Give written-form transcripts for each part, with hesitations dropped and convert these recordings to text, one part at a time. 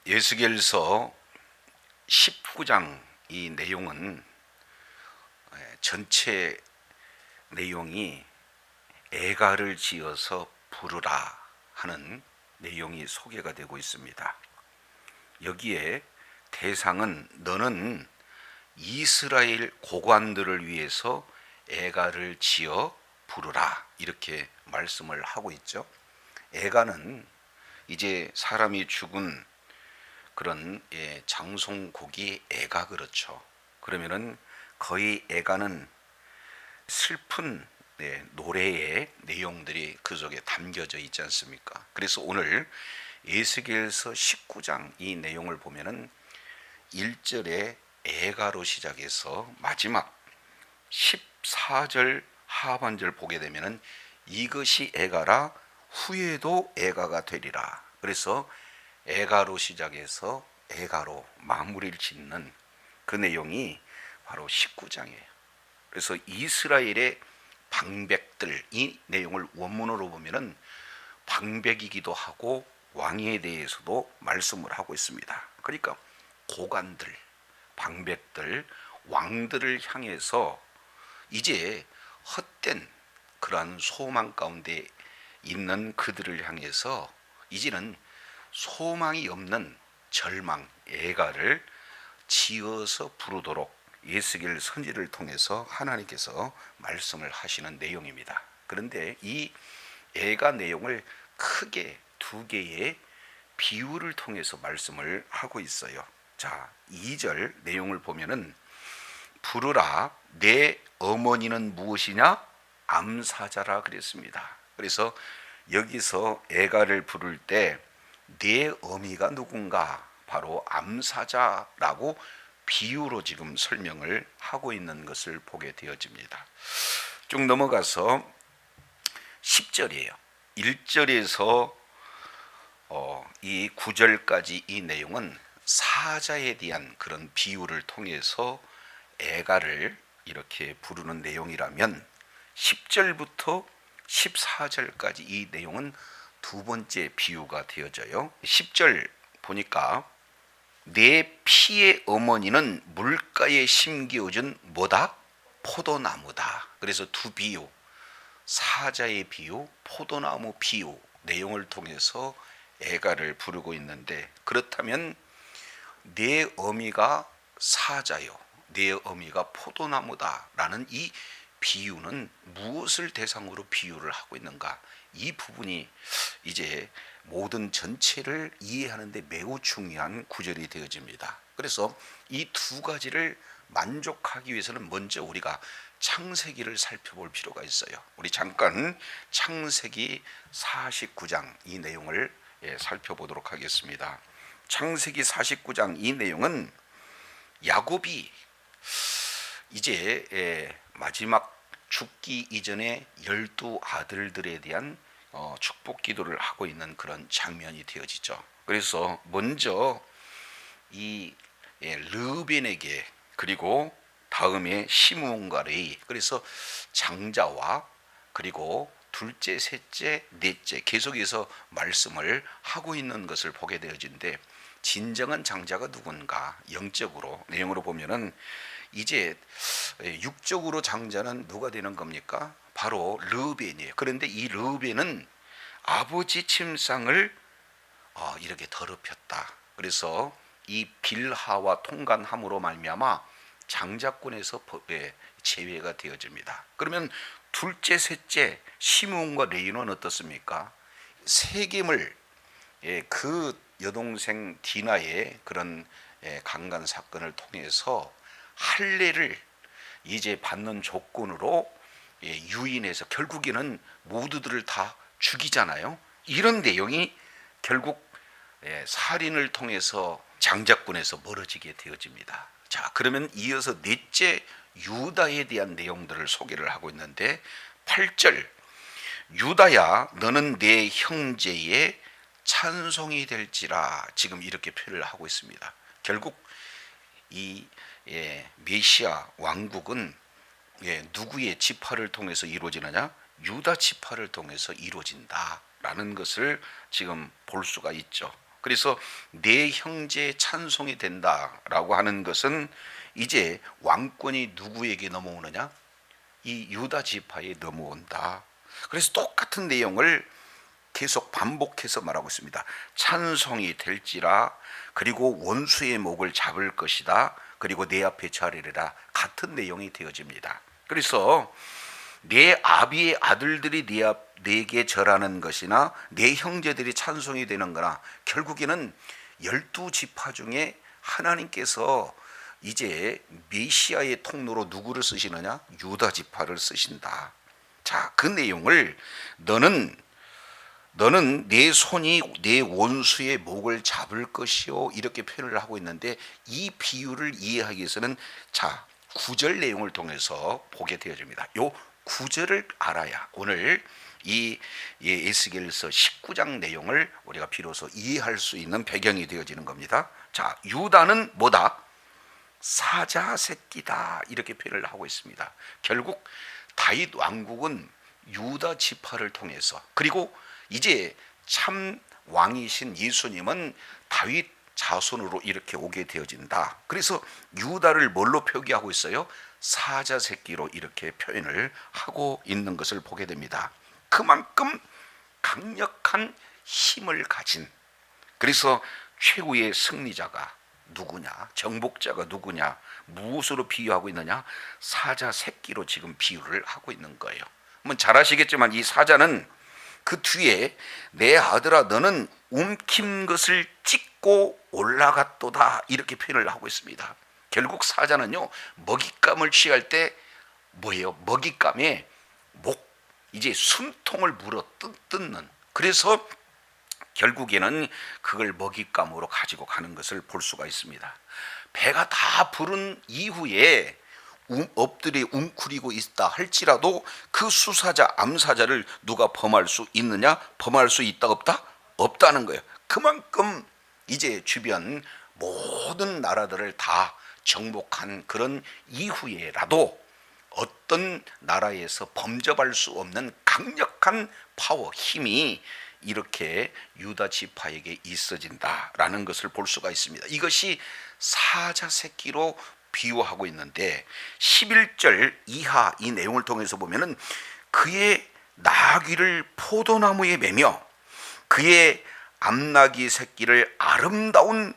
에스겔서 19장 이 내용은 전체 내용이 애가를 지어서 부르라 하는 내용이 소개가 되고 있습니다. 여기에 대상은 너는 이스라엘 고관들을 위해서 애가를 지어 부르라 이렇게 말씀을 하고 있죠. 애가는 이제 사람이 죽은 그런 장송곡이 애가 그렇죠. 그러면은 거의 애가는 슬픈 노래의 내용들이 그 속에 담겨져 있지 않습니까? 그래서 오늘 에스겔서 19장 이 내용을 보면은 1절에 애가로 시작해서 마지막 14절 하반절 보게 되면은 이것이 애가라 후에도 애가가 되리라. 그래서 애가로 시작해서 애가로 마무리를 짓는 그 내용이 바로 19장이에요. 그래서 이스라엘의 방백들, 이 내용을 원문으로 보면은 방백이기도 하고 왕에 대해서도 말씀을 하고 있습니다. 그러니까 고관들, 방백들, 왕들을 향해서 이제 헛된 그러한 소망 가운데 있는 그들을 향해서 이제는 소망이 없는 절망, 애가를 지어서 부르도록 에스겔 선지를 통해서 하나님께서 말씀을 하시는 내용입니다. 그런데 이 애가 내용을 크게 두 개의 비유를 통해서 말씀을 하고 있어요. 자, 2절 내용을 보면은 부르라 내 어머니는 무엇이냐? 암사자라 그랬습니다. 그래서 여기서 애가를 부를 때 내 어미가 누군가? 바로 암사자라고 비유로 지금 설명을 하고 있는 것을 보게 되어집니다. 쭉 넘어가서 10절이에요. 1절에서 이 9절까지 이 내용은 사자에 대한 그런 비유를 통해서 애가를 이렇게 부르는 내용이라면 10절부터 14절까지 이 내용은 두 번째 비유가 되어져요. 10절 보니까 내 피의 어머니는 물가에 심겨진 뭐다? 포도나무다. 그래서 두 비유, 사자의 비유, 포도나무 비유 내용을 통해서 애가를 부르고 있는데, 그렇다면 내 어미가 사자요, 내 어미가 포도나무다라는 이 비유는 무엇을 대상으로 비유를 하고 있는가? 이 부분이 이제 모든 전체를 이해하는데 매우 중요한 구절이 되어집니다. 그래서 이 두 가지를 만족하기 위해서는 먼저 우리가 창세기를 살펴볼 필요가 있어요. 우리 잠깐 창세기 49장 이 내용을 살펴보도록 하겠습니다. 창세기 49장 이 내용은 야곱이 이제 마지막 죽기 이전에 12 아들들에 대한 축복 기도를 하고 있는 그런 장면이 되어지죠. 그래서 먼저 이 르벤에게, 그리고 다음에 시므온과 레위, 그래서 장자와 그리고 둘째, 셋째, 넷째 계속해서 말씀을 하고 있는 것을 보게 되어진데, 진정한 장자가 누군가? 영적으로 내용으로 보면은 이제 육적으로 장자는 누가 되는 겁니까? 바로 르벤이에요. 그런데 이 르벤은 아버지 침상을 이렇게 더럽혔다. 그래서 이 빌하와 통간함으로 말미암아 장자권에서 제외가 되어집니다. 그러면 둘째, 셋째 시므온과 레위는 어떻습니까? 세겜을 그 여동생 디나의 그런 강간 사건을 통해서 할례를 이제 받는 조건으로 유인해서 결국에는 모두들을 다 죽이잖아요. 이런 내용이 결국 살인을 통해서 장자권에서 멀어지게 되어집니다. 자, 그러면 이어서 넷째 유다에 대한 내용들을 소개를 하고 있는데 8절 유다야 너는 내 형제의 찬송이 될지라, 지금 이렇게 표현을 하고 있습니다. 결국 이 메시아 왕국은 누구의 지파를 통해서 이루어지느냐? 유다 지파를 통해서 이루어진다라는 것을 지금 볼 수가 있죠. 그래서 내 형제 찬송이 된다라고 하는 것은 이제 왕권이 누구에게 넘어오느냐? 이 유다 지파에 넘어온다. 그래서 똑같은 내용을 계속 반복해서 말하고 있습니다. 찬송이 될지라, 그리고 원수의 목을 잡을 것이다, 그리고 내 앞에 절하리라. 같은 내용이 되어집니다. 그래서 내 아비의 아들들이 내게 절하는 것이나 내 형제들이 찬송이 되는 거나, 결국에는 12지파 중에 하나님께서 이제 메시아의 통로로 누구를 쓰시느냐? 유다 지파를 쓰신다. 자, 그 내용을 너는 내 손이 내 원수의 목을 잡을 것이요, 이렇게 표현을 하고 있는데, 이 비유를 이해하기 위해서는 자, 9절 내용을 통해서 보게 되어집니다. 요 9절을 알아야 오늘 이 에스겔서 19장 내용을 우리가 비로소 이해할 수 있는 배경이 되어지는 겁니다. 자, 유다는 뭐다? 사자 새끼다, 이렇게 표현을 하고 있습니다. 결국 다윗 왕국은 유다 지파를 통해서, 그리고 이제 참 왕이신 예수님은 다윗 자손으로 이렇게 오게 되어진다. 그래서 유다를 뭘로 표기하고 있어요? 사자 새끼로 이렇게 표현을 하고 있는 것을 보게 됩니다. 그만큼 강력한 힘을 가진, 그래서 최후의 승리자가 누구냐, 정복자가 누구냐, 무엇으로 비유하고 있느냐? 사자 새끼로 지금 비유를 하고 있는 거예요. 잘 아시겠지만 이 사자는 그 뒤에 내 아들아 너는 움킨 것을 찢고 올라갔도다, 이렇게 표현을 하고 있습니다. 결국 사자는요, 먹잇감을 취할 때 뭐예요? 먹잇감에 이제 숨통을 물어 뜯는, 그래서 결국에는 그걸 먹잇감으로 가지고 가는 것을 볼 수가 있습니다. 배가 다 부른 이후에 엎드려 웅크리고 있다 할지라도 그 수사자, 암사자를 누가 범할 수 있느냐? 범할 수 있다 없다? 없다는 거예요. 그만큼 이제 주변 모든 나라들을 다 정복한 그런 이후에라도 어떤 나라에서 범접할 수 없는 강력한 파워, 힘이 이렇게 유다 지파에게 있어진다라는 것을 볼 수가 있습니다. 이것이 사자 새끼로 비유하고 있는데, 11절 이하 이 내용을 통해서 보면은 그의 나귀를 포도나무에 매며 그의 암나귀 새끼를 아름다운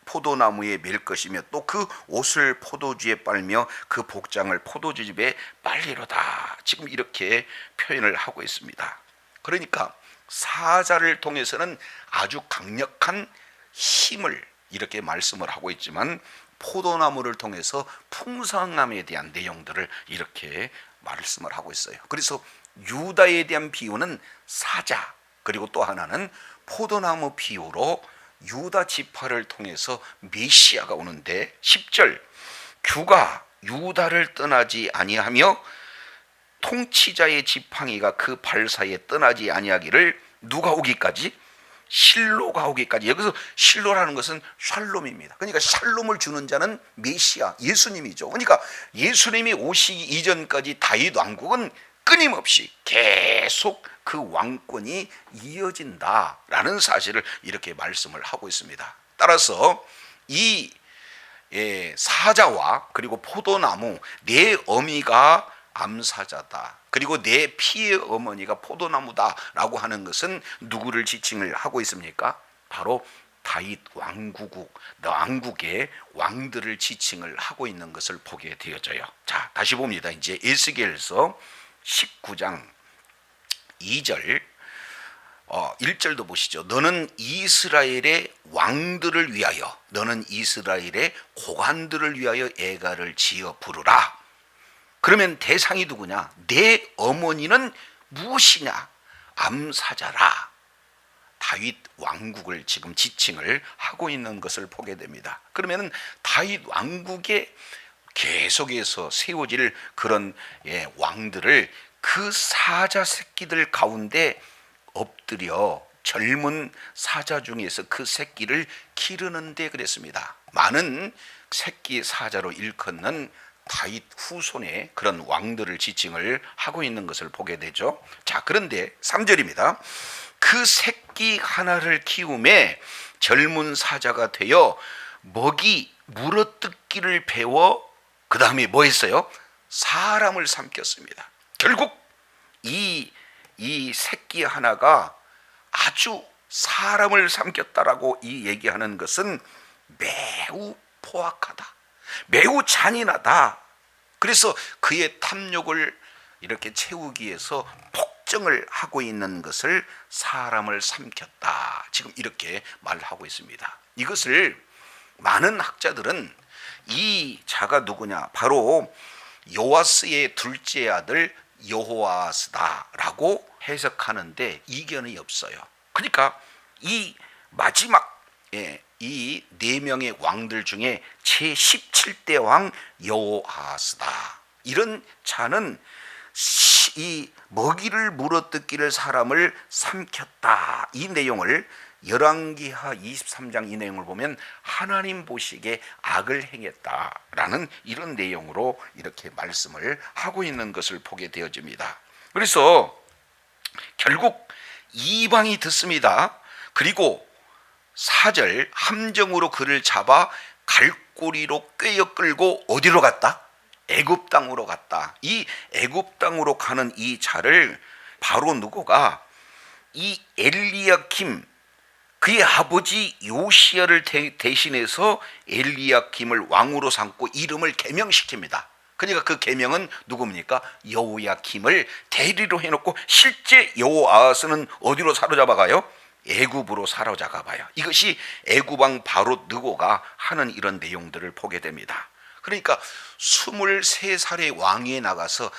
포도나무에 맬 것이며 또 그 옷을 포도주에 빨며 그 복장을 포도주즙에 빨리로다. 지금 이렇게 표현을 하고 있습니다. 그러니까 사자를 통해서는 아주 강력한 힘을 이렇게 말씀을 하고 있지만, 포도나무를 통해서 풍성함에 대한 내용들을 이렇게 말씀을 하고 있어요. 그래서 유다에 대한 비유는 사자, 그리고 또 하나는 포도나무 비유로 유다 지파를 통해서 메시아가 오는데, 10절 규가 유다를 떠나지 아니하며 통치자의 지팡이가 그 발 사이에 떠나지 아니하기를 누가 오기까지? 실로가 오기까지. 여기서 실로라는 것은 샬롬입니다. 그러니까 샬롬을 주는 자는 메시아, 예수님이죠. 그러니까 예수님이 오시기 이전까지 다윗 왕국은 끊임없이 계속 그 왕권이 이어진다라는 사실을 이렇게 말씀을 하고 있습니다. 따라서 이 사자와 그리고 포도나무, 내 어미가 암사자다, 그리고 내 피의 어머니가 포도나무다라고 하는 것은 누구를 지칭을 하고 있습니까? 바로 다윗 왕국의 왕들을 지칭을 하고 있는 것을 보게 되어져요. 자, 다시 봅니다. 이제 에스겔서 19장 2절 1절도 보시죠. 너는 이스라엘의 왕들을 위하여, 너는 이스라엘의 고관들을 위하여 애가를 지어 부르라. 그러면 대상이 누구냐? 내 어머니는 무엇이냐? 암사자라. 다윗 왕국을 지금 지칭을 하고 있는 것을 보게 됩니다. 그러면 다윗 왕국에 계속해서 세워질 그런 왕들을 그 사자 새끼들 가운데 엎드려 젊은 사자 중에서 그 새끼를 기르는데 그랬습니다. 많은 새끼 사자로 일컫는 다윗 후손의 그런 왕들을 지칭을 하고 있는 것을 보게 되죠. 자, 그런데 3절입니다. 그 새끼 하나를 키움에 젊은 사자가 되어 먹이 물어뜯기를 배워 그 다음에 뭐 했어요? 사람을 삼켰습니다. 결국 이 새끼 하나가 아주 사람을 삼켰다라고 이 얘기하는 것은 매우 포악하다, 매우 잔인하다. 그래서 그의 탐욕을 이렇게 채우기 위해서 폭정을 하고 있는 것을 사람을 삼켰다, 지금 이렇게 말하고 있습니다. 이것을 많은 학자들은 이 자가 누구냐, 바로 요아스의 둘째 아들 여호아스다라고 해석하는데 이견이 없어요. 그러니까 이 마지막 이 네 명의 왕들 중에 제17대 왕 여호아스다, 이런 자는 이 먹이를 물어뜯기를 사람을 삼켰다, 이 내용을 열왕기하 23장 이 내용을 보면 하나님 보시기에 악을 행했다라는 이런 내용으로 이렇게 말씀을 하고 있는 것을 보게 되어집니다. 그래서 결국 이방이 듣습니다. 그리고 4절 함정으로 그를 잡아 갈고리로 꿰어 끌고 어디로 갔다? 애굽 땅으로 갔다. 이 애굽 땅으로 가는 이 자를 바로 누구가 이 엘리야킴, 그의 아버지 요시야를 대신해서 엘리야킴을 왕으로 삼고 이름을 개명시킵니다. 그러니까 그 계명은 누굽니까? 여호야킴을 대리로 해놓고 실제 여호아스는 어디로 사로잡아가요? 애굽으로 사로잡아가요. 이것이 애굽 왕 바로 느고가 하는 이런 내용들을 보게 됩니다. 그러니까 23살의 왕위에 나가서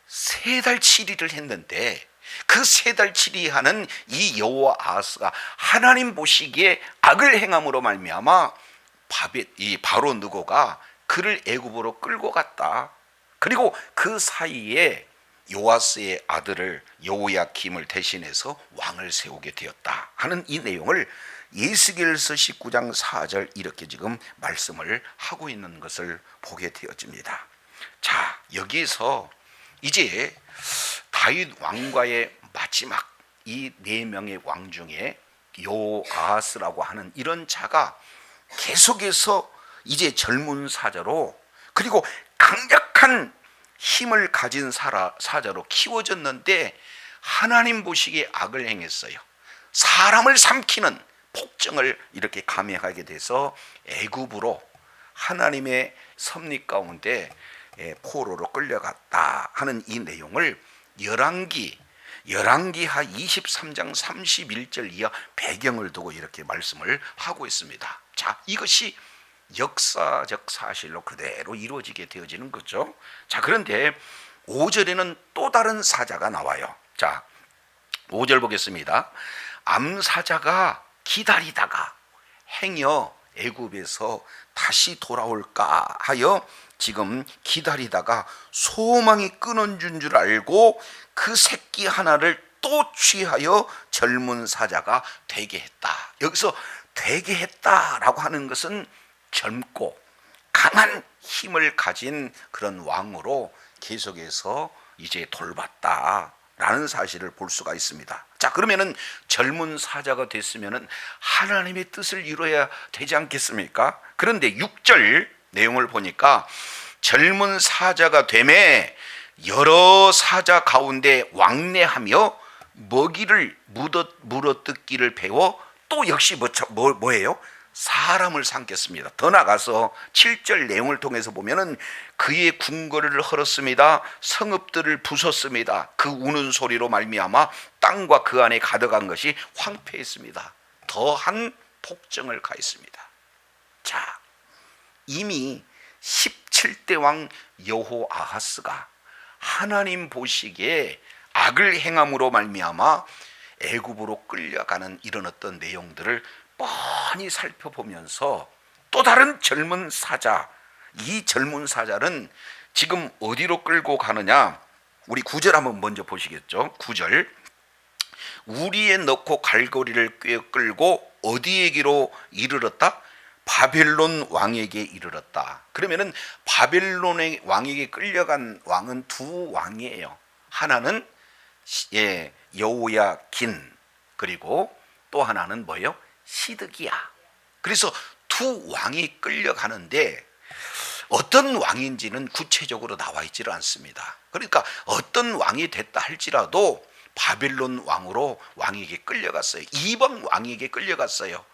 3달 치리를 했는데 그 3달 치리하는 이 여호아스가 하나님 보시기에 악을 행함으로 말미암아 이 바로 느고가 그를 애굽으로 끌고 갔다. 그리고 그 사이에 요아스의 아들을 여호야킴을 대신해서 왕을 세우게 되었다 하는 이 내용을 예스겔서 19장 4절 이렇게 지금 말씀을 하고 있는 것을 보게 되어집니다. 자, 여기에서 이제 다윗 왕과의 마지막 이 4명의 왕 중에 요아스라고 하는 이런 자가 계속해서 이제 젊은 사자로, 그리고 강력한 힘을 가진 사자로 키워졌는데 하나님 보시기에 악을 행했어요. 사람을 삼키는 폭정을 이렇게 감행하게 돼서 애굽으로 하나님의 섭리 가운데 포로로 끌려갔다 하는 이 내용을 열왕기하 23장 31절 이하 배경을 두고 이렇게 말씀을 하고 있습니다. 자, 이것이 역사적 사실로 그대로 이루어지게 되어지는 거죠. 자, 그런데 5절에는 또 다른 사자가 나와요. 자, 5절 보겠습니다. 암사자가 기다리다가 행여 애굽에서 다시 돌아올까 하여 지금 기다리다가 소망이 끊어진 줄 알고 그 새끼 하나를 또 취하여 젊은 사자가 되게 했다. 여기서 되게 했다라고 하는 것은 젊고 강한 힘을 가진 그런 왕으로 계속해서 이제 돌봤다라는 사실을 볼 수가 있습니다. 자, 그러면은 젊은 사자가 됐으면은 하나님의 뜻을 이루어야 되지 않겠습니까? 그런데 6절 내용을 보니까 젊은 사자가 되매 여러 사자 가운데 왕래하며 먹이를 물어뜯기를 배워 또 역시 뭐예요? 사람을 삼켰습니다. 더 나가서 7절 내용을 통해서 보면은 그의 궁궐을 헐었습니다. 성읍들을 부쉈습니다. 그 우는 소리로 말미암아 땅과 그 안에 가득한 것이 황폐했습니다. 더한 폭정을 가했습니다. 자, 이미 17대 왕 여호아하스가 하나님 보시기에 악을 행함으로 말미암아 애굽으로 끌려가는 이런 어떤 내용들을 뻔히 살펴보면서 또 다른 젊은 사자, 이 젊은 사자는 지금 어디로 끌고 가느냐? 우리 9절 한번 먼저 보시겠죠. 9절, 우리에 넣고 갈고리를 꿰어 끌고 어디에게로 이르렀다? 바벨론 왕에게 이르렀다. 그러면은 바벨론의 왕에게 끌려간 왕은 두 왕이에요. 하나는 여호야긴, 그리고 또 하나는 뭐예요? 시드기야. 그래서 두 왕이 끌려가는데 어떤 왕인지는 구체적으로 나와 있지를 않습니다. 그러니까 어떤 왕이 됐다 할지라도 바벨론 왕으로 왕에게 끌려갔어요. 이방 왕에게 끌려갔어요.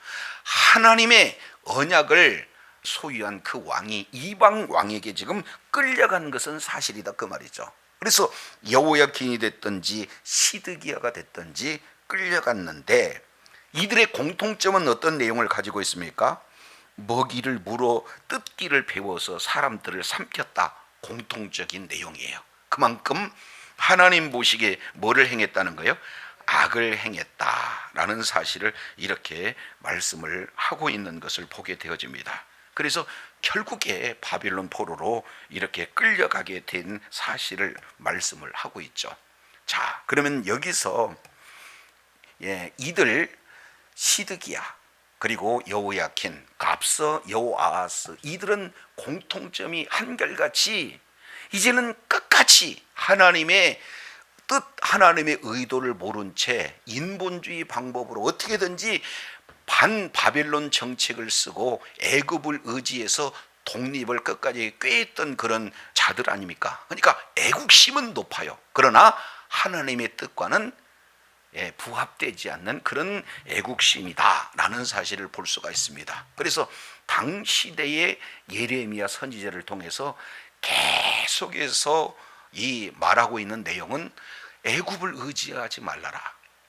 하나님의 언약을 소유한 그 왕이 이방 왕에게 지금 끌려간 것은 사실이다 그 말이죠. 그래서 여호야킨이 됐든지 시드기야가 됐든지 끌려갔는데 이들의 공통점은 어떤 내용을 가지고 있습니까? 먹이를 물어 뜯기를 배워서 사람들을 삼켰다. 공통적인 내용이에요. 그만큼 하나님 보시기에 뭐를 행했다는 거예요? 악을 행했다라는 사실을 이렇게 말씀을 하고 있는 것을 보게 되어집니다. 그래서 결국에 바빌론 포로로 이렇게 끌려가게 된 사실을 말씀을 하고 있죠. 자, 그러면 여기서 이들 시드기야 그리고 여호야킨, 갑서, 여호아하스 이들은 공통점이 한결같이 이제는 끝까지 하나님의 뜻, 하나님의 의도를 모른 채 인본주의 방법으로 어떻게든지 반바벨론 정책을 쓰고 애굽을 의지해서 독립을 끝까지 꾀했던 그런 자들 아닙니까? 그러니까 애국심은 높아요. 그러나 하나님의 뜻과는 부합되지 않는 그런 애국심이다라는 사실을 볼 수가 있습니다. 그래서 당시대의 예레미야 선지자를 통해서 계속해서 이 말하고 있는 내용은 애굽을 의지하지 말라라.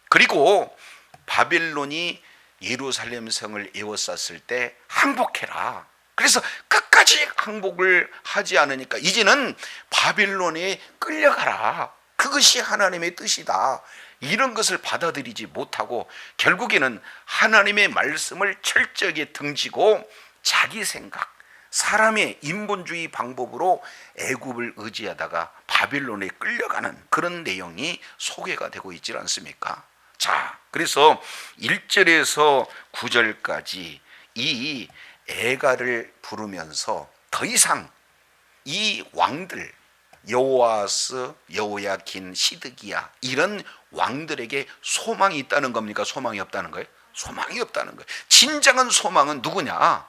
그리고 바벨론이 예루살렘 성을 에워쌌을 때 항복해라. 그래서 끝까지 항복을 하지 않으니까 이제는 바벨론에 끌려가라. 그것이 하나님의 뜻이다. 이런 것을 받아들이지 못하고 결국에는 하나님의 말씀을 철저하게 등지고 자기 생각, 사람의 인본주의 방법으로 애굽을 의지하다가 바빌론에 끌려가는 그런 내용이 소개가 되고 있지 않습니까? 자, 그래서 1절에서 9절까지 이 애가를 부르면서 더 이상 이 왕들 여호아스, 여호야킨, 시드기야 이런 왕들에게 소망이 있다는 겁니까? 소망이 없다는 거예요? 소망이 없다는 거예요. 진정한 소망은 누구냐?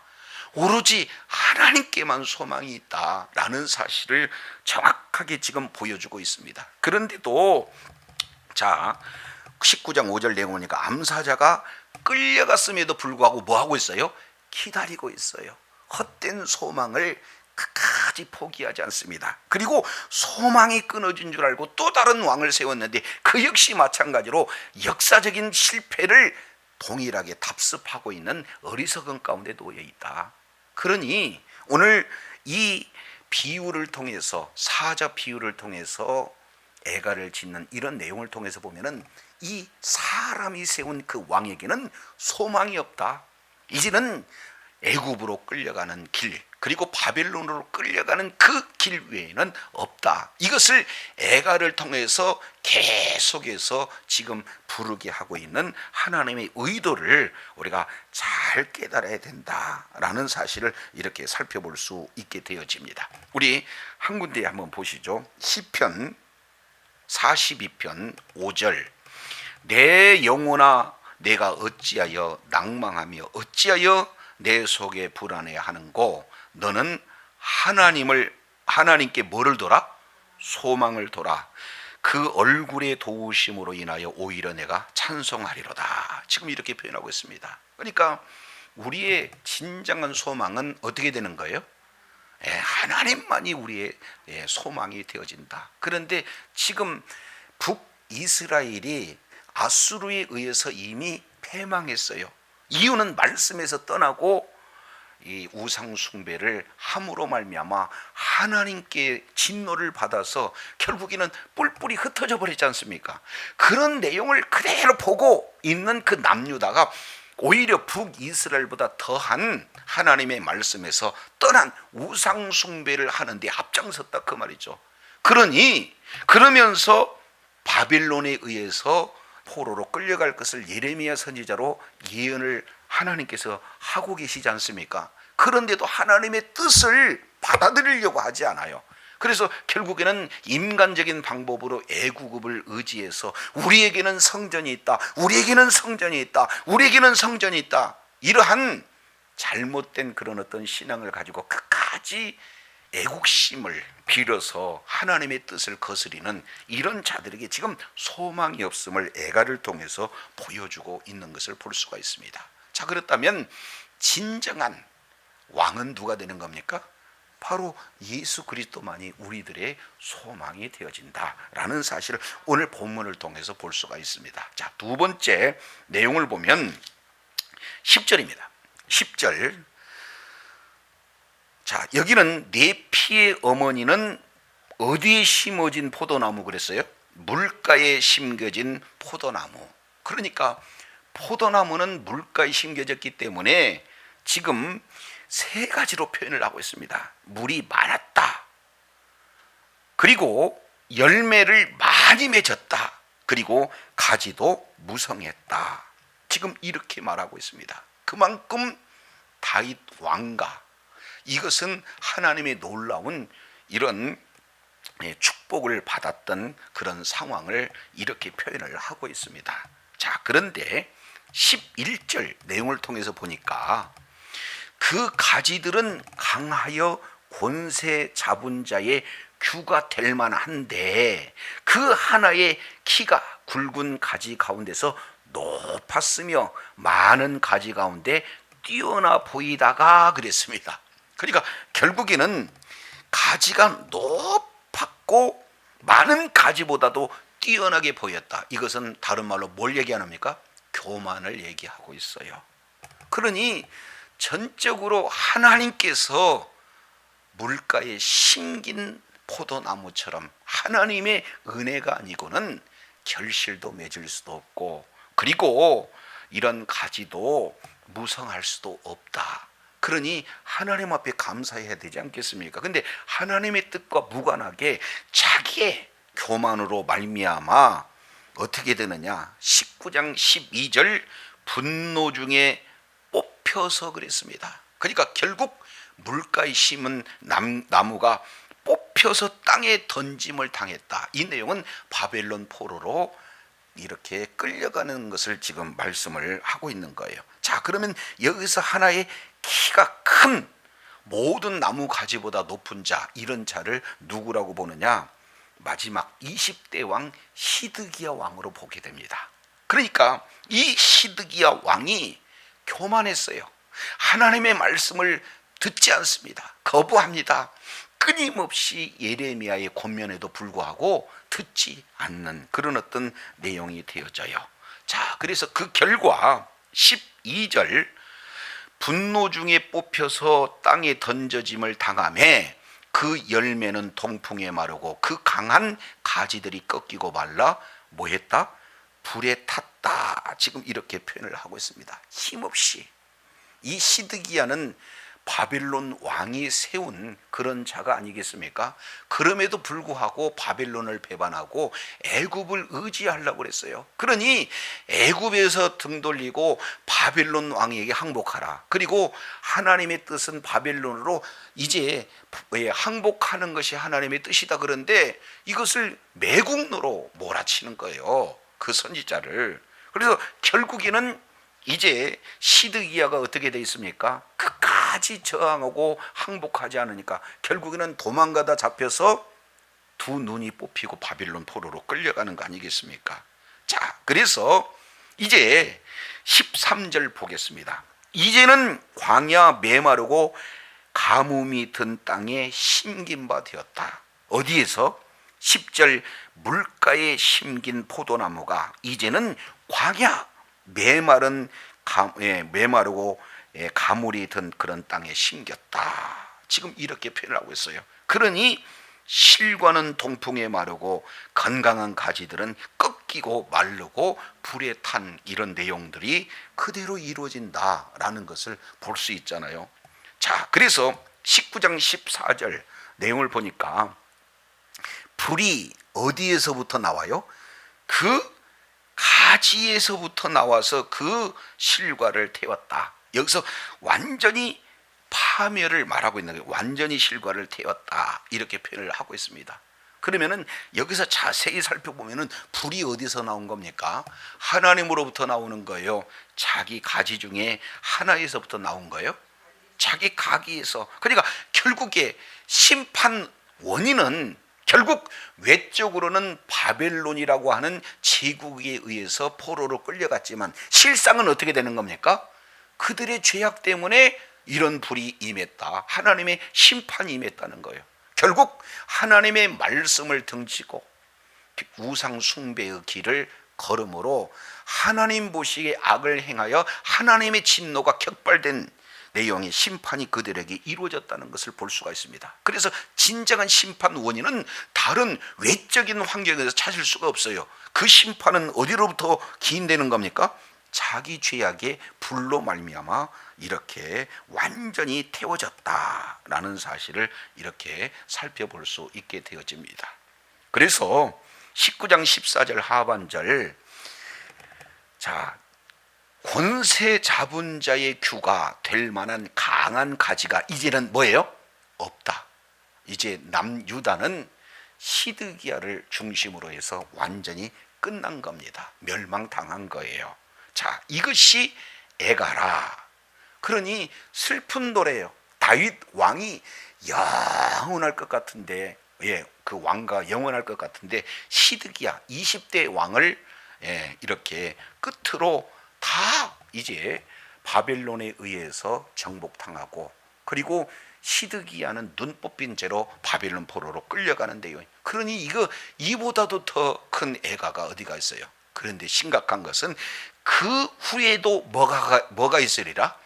오로지 하나님께만 소망이 있다라는 사실을 정확하게 지금 보여주고 있습니다. 그런데도 자 19장 5절 내용 보니까 암사자가 끌려갔음에도 불구하고 뭐하고 있어요? 기다리고 있어요. 헛된 소망을 끝까지 포기하지 않습니다. 그리고 소망이 끊어진 줄 알고 또 다른 왕을 세웠는데 그 역시 마찬가지로 역사적인 실패를 동일하게 답습하고 있는 어리석은 가운데 놓여 있다. 그러니 오늘 이 비유를 통해서 사자 비유를 통해서 애가를 짓는 이런 내용을 통해서 보면은 이 사람이 세운 그 왕에게는 소망이 없다. 이제는 애굽으로 끌려가는 길 그리고 바벨론으로 끌려가는 그 길 외에는 없다. 이것을 애가를 통해서 계속해서 지금 부르게 하고 있는 하나님의 의도를 우리가 잘 깨달아야 된다라는 사실을 이렇게 살펴볼 수 있게 되어집니다. 우리 한 군데 한번 보시죠. 시편 42편 5절 내 영혼아 내가 어찌하여 낭망하며 어찌하여 내 속에 불안해하는고 너는 하나님께 뭐를 둬라? 소망을 둬라. 그 얼굴의 도우심으로 인하여 오히려 내가 찬송하리로다. 지금 이렇게 표현하고 있습니다. 그러니까 우리의 진정한 소망은 어떻게 되는 거예요? 하나님만이 우리의 소망이 되어진다. 그런데 지금 북이스라엘이 아수르에 의해서 이미 패망했어요. 이유는 말씀에서 떠나고 이 우상 숭배를 함으로 말미암아 하나님께 진노를 받아서 결국에는 뿔뿔이 흩어져 버리지 않습니까? 그런 내용을 그대로 보고 있는 그 남유다가 오히려 북이스라엘보다 더한 하나님의 말씀에서 떠난 우상 숭배를 하는데 앞장섰다 그 말이죠. 그러면서 바빌론에 의해서 포로로 끌려갈 것을 예레미야 선지자로 예언을 하나님께서 하고 계시지 않습니까? 그런데도 하나님의 뜻을 받아들이려고 하지 않아요. 그래서 결국에는 인간적인 방법으로 애구급을 의지해서 우리에게는 성전이 있다, 우리에게는 성전이 있다, 우리에게는 성전이 있다, 이러한 잘못된 그런 어떤 신앙을 가지고 끝까지 애국심을 빌어서 하나님의 뜻을 거스리는 이런 자들에게 지금 소망이 없음을 애가를 통해서 보여주고 있는 것을 볼 수가 있습니다. 자, 그렇다면 진정한 왕은 누가 되는 겁니까? 바로 예수 그리스도만이 우리들의 소망이 되어진다라는 사실을 오늘 본문을 통해서 볼 수가 있습니다. 자, 두 번째 내용을 보면 10절입니다. 10절. 자, 여기는 내 피의 어머니는 어디에 심어진 포도나무 그랬어요? 물가에 심겨진 포도나무. 그러니까 포도나무는 물가에 심겨졌기 때문에 지금 세 가지로 표현을 하고 있습니다. 물이 많았다, 그리고 열매를 많이 맺었다, 그리고 가지도 무성했다. 지금 이렇게 말하고 있습니다. 그만큼 다윗 왕가, 이것은 하나님의 놀라운 이런 축복을 받았던 그런 상황을 이렇게 표현을 하고 있습니다. 자, 그런데 11절 내용을 통해서 보니까 그 가지들은 강하여 권세 잡은 자의 규가 될 만한데 그 하나의 키가 굵은 가지 가운데서 높았으며 많은 가지 가운데 뛰어나 보이다가 그랬습니다. 그러니까 결국에는 가지가 높았고 많은 가지보다도 뛰어나게 보였다. 이것은 다른 말로 뭘 얘기하는입니까? 교만을 얘기하고 있어요. 그러니 전적으로 하나님께서 물가에 심긴 포도나무처럼 하나님의 은혜가 아니고는 결실도 맺을 수도 없고, 그리고 이런 가지도 무성할 수도 없다. 그러니 하나님 앞에 감사해야 되지 않겠습니까? 근데 하나님의 뜻과 무관하게 자기의 교만으로 말미암아 어떻게 되느냐? 19장 12절 분노 중에 뽑혀서 그랬습니다. 그러니까 결국 물가에 심은 나무가 뽑혀서 땅에 던짐을 당했다. 이 내용은 바벨론 포로로 이렇게 끌려가는 것을 지금 말씀을 하고 있는 거예요. 자, 그러면 여기서 하나의 키가 큰 모든 나무 가지보다 높은 자, 이런 자를 누구라고 보느냐? 마지막 20대 왕 시드기야 왕으로 보게 됩니다. 그러니까 이 시드기야 왕이 교만했어요. 하나님의 말씀을 듣지 않습니다. 거부합니다. 끊임없이 예레미야의 권면에도 불구하고 듣지 않는 그런 어떤 내용이 되어져요. 자, 그래서 그 결과 12절 분노 중에 뽑혀서 땅에 던져짐을 당하매 그 열매는 동풍에 마르고 그 강한 가지들이 꺾이고 말라 뭐했다? 불에 탔다. 지금 이렇게 표현을 하고 있습니다. 힘없이. 이 시드기야는 바벨론 왕이 세운 그런 자가 아니겠습니까? 그럼에도 불구하고 바벨론을 배반하고 애굽을 의지하려고 그랬어요. 그러니 애굽에서 등 돌리고 바벨론 왕에게 항복하라. 그리고 하나님의 뜻은 바벨론으로 이제 항복하는 것이 하나님의 뜻이다. 그런데 이것을 매국노로 몰아치는 거예요. 그 선지자를. 그래서 결국에는 이제 시드기야가 어떻게 돼 있습니까? 끝까지 저항하고 항복하지 않으니까 결국에는 도망가다 잡혀서 두 눈이 뽑히고 바빌론 포로로 끌려가는 거 아니겠습니까? 자, 그래서 이제 13절 보겠습니다. 이제는 광야 메마르고 가뭄이 든 땅에 심긴 바 되었다. 어디에서? 10절 물가에 심긴 포도나무가 이제는 광야 메마르고 가물이 든 그런 땅에 심겼다. 지금 이렇게 표현을 하고 있어요. 그러니 실과는 동풍에 마르고 건강한 가지들은 꺾이고 마르고 불에 탄 이런 내용들이 그대로 이루어진다라는 것을 볼 수 있잖아요. 자, 그래서 19장 14절 내용을 보니까 불이 어디에서부터 나와요? 그 가지에서부터 나와서 그 실과를 태웠다. 여기서 완전히 파멸을 말하고 있는 거예요. 완전히 실과를 태웠다 이렇게 표현을 하고 있습니다. 그러면은 여기서 자세히 살펴보면은 불이 어디서 나온 겁니까? 하나님으로부터 나오는 거예요. 자기 가지 중에 하나에서부터 나온 거예요. 자기 가기에서. 그러니까 결국에 심판 원인은 결국 외적으로는 바벨론이라고 하는 제국에 의해서 포로로 끌려갔지만 실상은 어떻게 되는 겁니까? 그들의 죄악 때문에 이런 불이 임했다. 하나님의 심판이 임했다는 거예요. 결국 하나님의 말씀을 등지고 우상 숭배의 길을 걸음으로 하나님 보시기에 악을 행하여 하나님의 진노가 격발된 내용의 심판이 그들에게 이루어졌다는 것을 볼 수가 있습니다. 그래서 진정한 심판 원인은 다른 외적인 환경에서 찾을 수가 없어요. 그 심판은 어디로부터 기인되는 겁니까? 자기 죄악의 불로 말미암아 이렇게 완전히 태워졌다라는 사실을 이렇게 살펴볼 수 있게 되어집니다. 그래서 19장 14절 하반절, 자, 권세 잡은 자의 규가 될 만한 강한 가지가 이제는 뭐예요? 없다. 이제 남유다는 시드기야를 중심으로 해서 완전히 끝난 겁니다. 멸망당한 거예요. 자, 이것이 애가라. 그러니 슬픈 노래예요. 다윗 왕이 영원할 것 같은데, 그 왕가 영원할 것 같은데 시드기야 20대 왕을 이렇게 끝으로 다 이제 바벨론에 의해서 정복당하고, 그리고 시드기야는 눈 뽑힌 채로 바벨론 포로로 끌려가는데요. 그러니 이보다도 더 큰 애가가 어디가 있어요? 그런데 심각한 것은 그 후에도 뭐가 있으리라?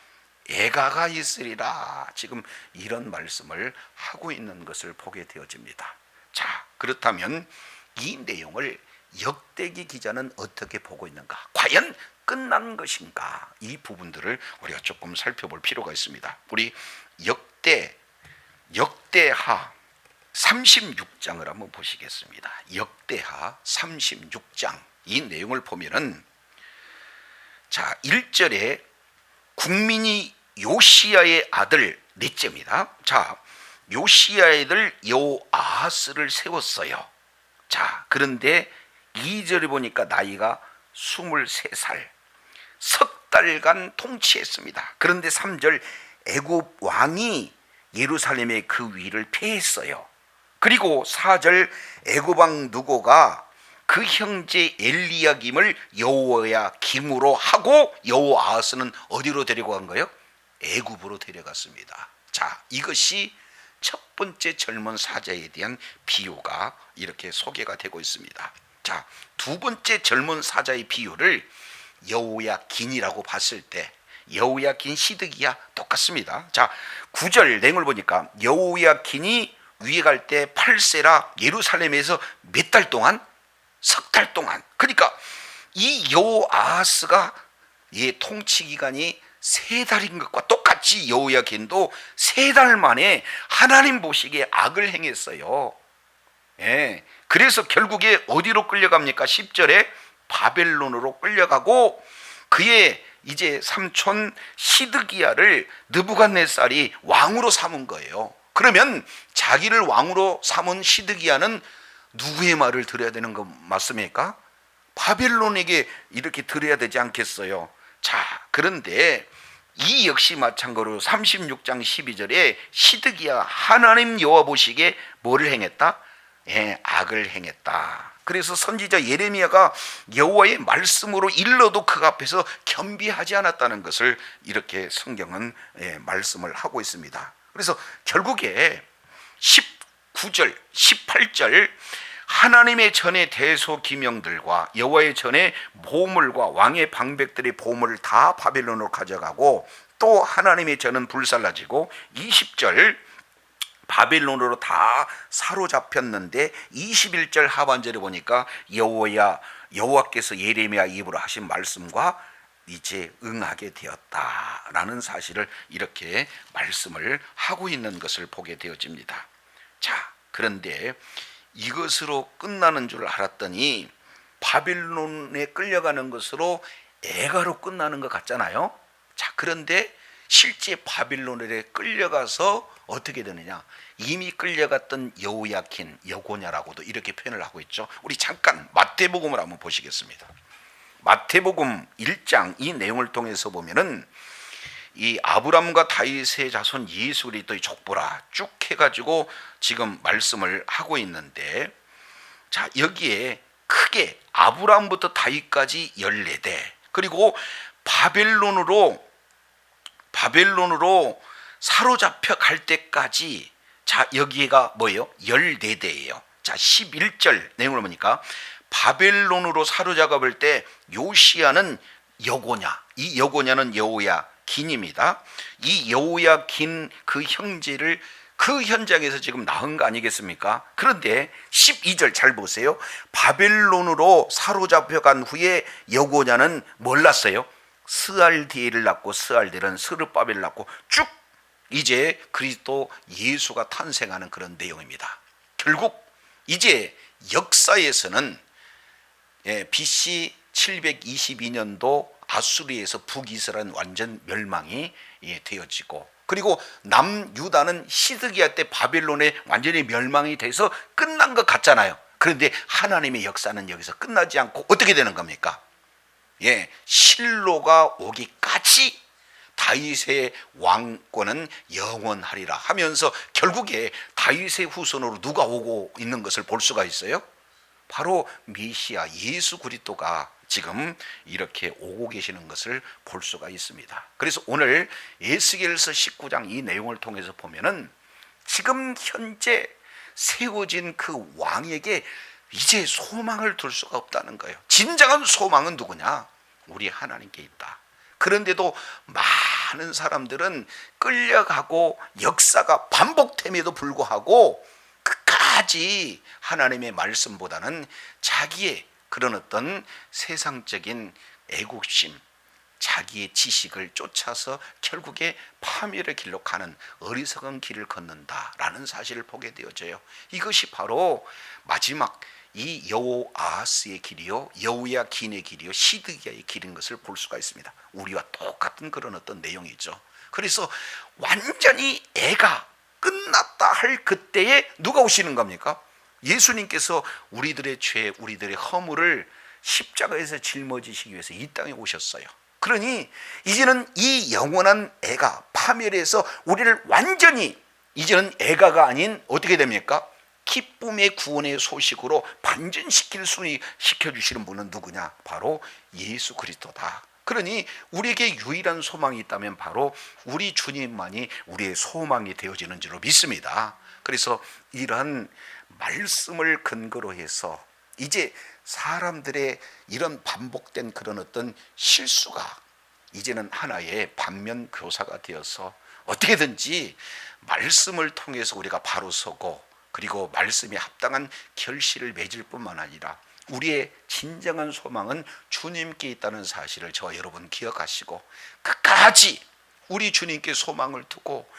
애가가 있으리라. 지금 이런 말씀을 하고 있는 것을 보게 되어집니다. 자, 그렇다면 이 내용을 역대기 기자는 어떻게 보고 있는가? 과연 끝난 것인가? 이 부분들을 우리가 조금 살펴볼 필요가 있습니다. 우리 역대하 36장을 한번 보시겠습니다. 역대하 36장 이 내용을 보면은, 자, 1절에 국민이 요시야의 아들 넷째입니다. 자, 요시야의 아들 여호아하스를 세웠어요. 자, 그런데 2절에 보니까 나이가 23살, 석 달간 통치했습니다. 그런데 3절 애굽 왕이 예루살렘의 그 위를 폐했어요. 그리고 4절 애굽 왕 누고가 그 형제 엘리야김을 여호야김으로 하고 여호아하스는 어디로 데리고 간 거예요? 애굽으로 데려갔습니다. 자, 이것이 첫 번째 젊은 사자에 대한 비유가 이렇게 소개가 되고 있습니다. 자, 두 번째 젊은 사자의 비유를 여호야긴이라고 봤을 때 여호야긴 시드기야 똑같습니다. 자, 9절 내용을 보니까 여호야긴이 위에 갈 때 8세라 예루살렘에서 몇 달 동안? 석 달 동안. 그러니까 이 여호아하스가 통치 기간이 3달인 것과 똑같이 여호야긴도 3달 만에 하나님 보시기에 악을 행했어요. 그래서 결국에 어디로 끌려갑니까? 10절에 바벨론으로 끌려가고, 그의 이제 삼촌 시드기야를 느부갓네살이 왕으로 삼은 거예요. 그러면 자기를 왕으로 삼은 시드기야는 누구의 말을 들어야 되는 거 맞습니까? 바벨론에게 이렇게 들어야 되지 않겠어요? 자, 그런데 이 역시 마찬가지로 36장 12절에 시드기야 하나님 여호와 보시기에 뭐를 행했다? 악을 행했다. 그래서 선지자 예레미야가 여호와의 말씀으로 일러도 그 앞에서 겸비하지 않았다는 것을 이렇게 성경은 말씀을 하고 있습니다. 그래서 결국에 19절 18절 하나님의 전의 대소기명들과 여호와의 전의 보물과 왕의 방백들의 보물을 다 바벨론으로 가져가고, 또 하나님의 전은 불살라지고, 20절 바벨론으로 다 사로잡혔는데 21절 하반절에 보니까 여호와께서 예레미야 입으로 하신 말씀과 이제 응하게 되었다라는 사실을 이렇게 말씀을 하고 있는 것을 보게 되어집니다. 자, 그런데 이것으로 끝나는 줄 알았더니 바벨론에 끌려가는 것으로 애가로 끝나는 것 같잖아요. 자, 그런데 실제 바빌론에 끌려가서 어떻게 되느냐, 이미 끌려갔던 여호야킨, 여고냐라고도 이렇게 표현을 하고 있죠. 우리 잠깐 마태복음을 한번 보시겠습니다. 마태복음 1장 이 내용을 통해서 보면은 이 아브람과 다윗의 자손 예수 그리스도의 족보라 쭉 해가지고 지금 말씀을 하고 있는데, 자 여기에 크게 아브람부터 다윗까지 14대, 그리고 바벨론으로 사로잡혀 갈 때까지, 자 여기가 뭐예요? 14대예요. 자 11절 내용을 보니까 바벨론으로 사로잡을 때 요시야는 여고냐, 이 여고냐는 여호야긴입니다. 이 여호야긴 그 형제를 그 현장에서 지금 낳은 거 아니겠습니까? 그런데 12절 잘 보세요. 바벨론으로 사로잡혀간 후에 여고냐는 뭘 낳았어요? 스알디엘을 낳고, 스알디엘은 스르바벨을 낳고, 쭉 이제 그리스도 예수가 탄생하는 그런 내용입니다. 결국 이제 역사에서는 BC 722년도 아수르에서 북이스라엘 완전 멸망이 되어지고, 그리고 남유다는 시드기야 때 바벨론에 완전히 멸망이 돼서 끝난 것 같잖아요. 그런데 하나님의 역사는 여기서 끝나지 않고 어떻게 되는 겁니까? 실로가 오기까지 다윗의 왕권은 영원하리라 하면서 결국에 다윗의 후손으로 누가 오고 있는 것을 볼 수가 있어요? 바로 메시아 예수 그리스도가 지금 이렇게 오고 계시는 것을 볼 수가 있습니다. 그래서 오늘 에스겔서 19장 이 내용을 통해서 보면은 지금 현재 세워진 그 왕에게 이제 소망을 둘 수가 없다는 거예요. 진정한 소망은 누구냐? 우리 하나님께 있다. 그런데도 많은 사람들은 끌려가고 역사가 반복됨에도 불구하고 끝까지 하나님의 말씀보다는 자기의 그런 어떤 세상적인 애국심, 자기의 지식을 쫓아서 결국에 파멸의 길로 가는 어리석은 길을 걷는다라는 사실을 보게 되어져요. 이것이 바로 마지막 이 여호아하스의 길이요, 여호야긴의 길이요, 시드기야의 길인 것을 볼 수가 있습니다. 우리와 똑같은 그런 어떤 내용이죠. 그래서 완전히 애가 끝났다 할 그때에 누가 오시는 겁니까? 예수님께서 우리들의 죄, 우리들의 허물을 십자가에서 짊어지시기 위해서 이 땅에 오셨어요. 그러니 이제는 이 영원한 애가 파멸해서 우리를 완전히, 이제는 애가가 아닌 어떻게 됩니까? 기쁨의 구원의 소식으로 반전시켜주시는 분은 누구냐? 바로 예수 그리스도다. 그러니 우리에게 유일한 소망이 있다면 바로 우리 주님만이 우리의 소망이 되어지는 줄로 믿습니다. 그래서 이러한 말씀을 근거로 해서 이제 사람들의 이런 반복된 그런 어떤 실수가 이제는 하나의 반면 교사가 되어서 어떻게든지 말씀을 통해서 우리가 바로 서고, 그리고 말씀에 합당한 결실을 맺을 뿐만 아니라 우리의 진정한 소망은 주님께 있다는 사실을 저와 여러분 기억하시고 끝까지 우리 주님께 소망을 두고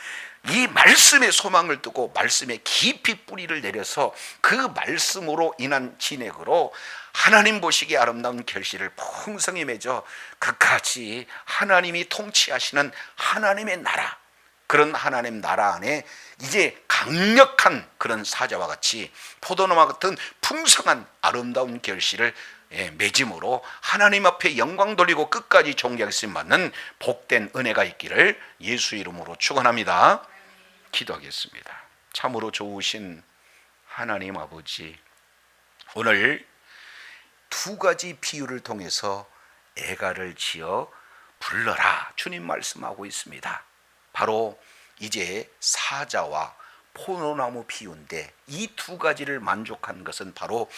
이 말씀에 소망을 두고 말씀에 깊이 뿌리를 내려서 그 말씀으로 인한 진액으로 하나님 보시기에 아름다운 결실을 풍성히 맺어 끝까지 하나님이 통치하시는 하나님의 나라, 그런 하나님 나라 안에 이제 강력한 그런 사자와 같이 포도나무와 같은 풍성한 아름다운 결실을 맺음으로 하나님 앞에 영광 돌리고 끝까지 존귀하심 받는 복된 은혜가 있기를 예수 이름으로 축원합니다. 기도하겠습니다. 참으로 좋으신 하나님 아버지, 오늘 두 가지 비유를 통해서 애가를 지어 불러라 주님 말씀하고 있습니다. 바로 이제 사자와 포도나무 비유인데 이 두 가지를 만족한 것은 바로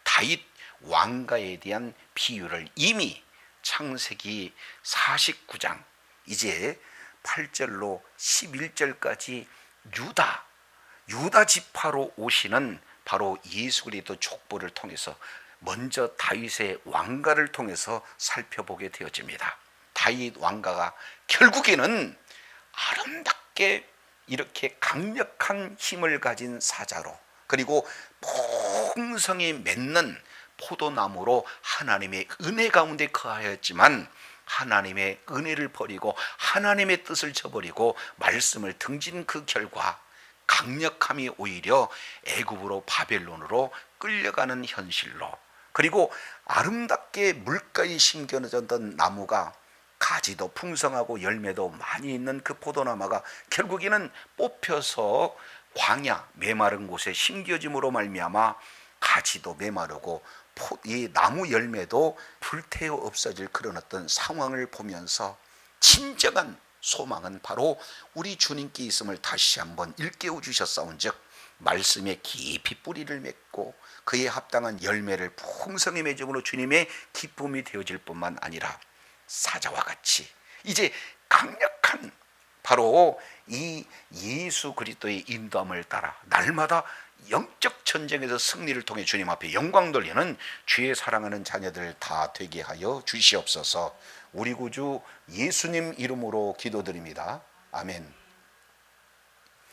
다윗 왕가에 대한 비유를 이미 창세기 49장 이제 8절로 11절까지 유다 지파로 오시는 바로 예수 그리스도 족보를 통해서 먼저 다윗의 왕가를 통해서 살펴보게 되어집니다. 다윗 왕가가 결국에는 아름답게 이렇게 강력한 힘을 가진 사자로, 그리고 풍성히 맺는 포도나무로 하나님의 은혜 가운데 거하였지만 하나님의 은혜를 버리고 하나님의 뜻을 저버리고 말씀을 등진 그 결과 강력함이 오히려 애굽으로 바벨론으로 끌려가는 현실로, 그리고 아름답게 물가에 심겨졌던 나무가 가지도 풍성하고 열매도 많이 있는 그 포도나무가 결국에는 뽑혀서 광야 메마른 곳에 심겨짐으로 말미암아 가지도 메마르고 이 나무 열매도 불태워 없어질 그런 어떤 상황을 보면서 진정한 소망은 바로 우리 주님께 있음을 다시 한번 일깨워 주셨사온즉 말씀에 깊이 뿌리를 맺고 그에 합당한 열매를 풍성히 맺음으로 주님의 기쁨이 되어질 뿐만 아니라 사자와 같이 이제 강력한 바로 이 예수 그리스도의 인도함을 따라 날마다 영적 전쟁에서 승리를 통해 주님 앞에 영광 돌리는 주의 사랑하는 자녀들 다 되게 하여 주시옵소서. 우리 구주 예수님 이름으로 기도드립니다. 아멘.